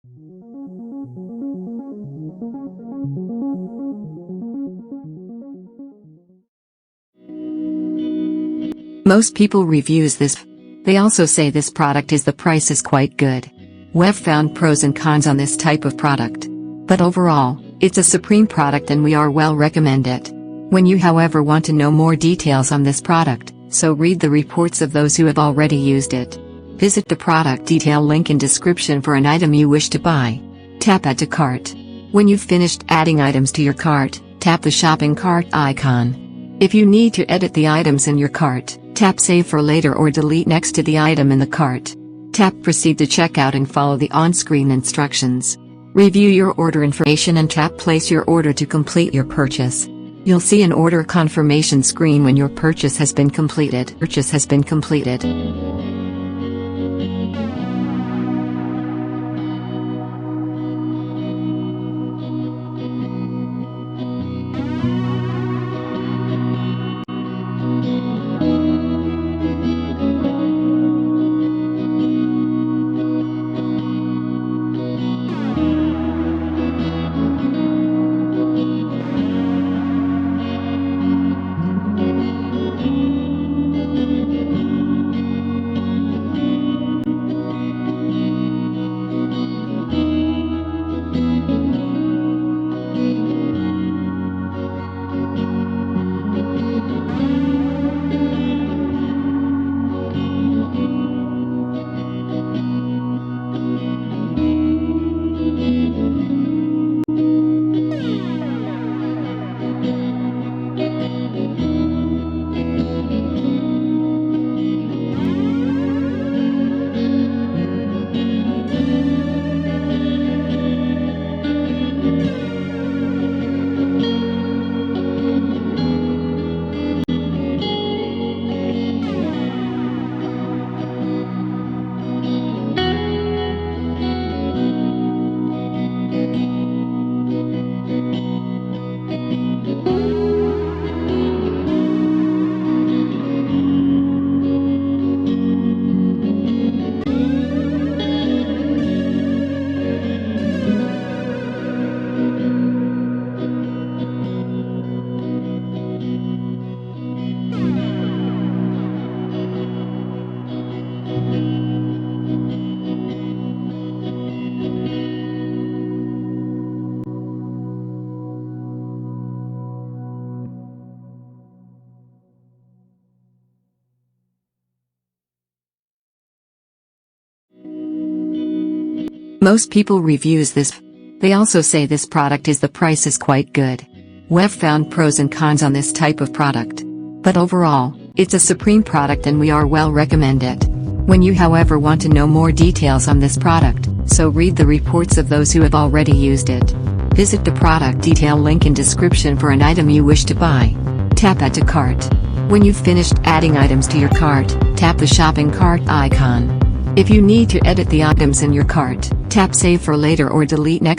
Most people reviews this. They also say this product is the price is quite good. We've found pros and cons on this type of product. But overall, it's a supreme product and we are well recommend it. When you however want to know more details on this product, so read the reports of those who have already used it. Visit the product detail link in description for an item you wish to buy. Tap Add to Cart. When you've finished adding items to your cart, tap the shopping cart icon. If you need to edit the items in your cart, tap Save for later or delete next to the item in the cart. Tap Proceed to checkout and follow the on-screen instructions. Review your order information and tap Place your order to complete your purchase. You'll see an order confirmation screen when your purchase has been completed. Most people reviews this. They also say this product is the price is quite good. We've found pros and cons on this type of product. But overall, it's a supreme product and we are well recommend it. When you however want to know more details on this product, so read the reports of those who have already used it. Visit the product detail link in description for an item you wish to buy. Tap Add to Cart. When you've finished adding items to your cart, tap the shopping cart icon. If you need to edit the items in your cart, tap Save for later or delete next.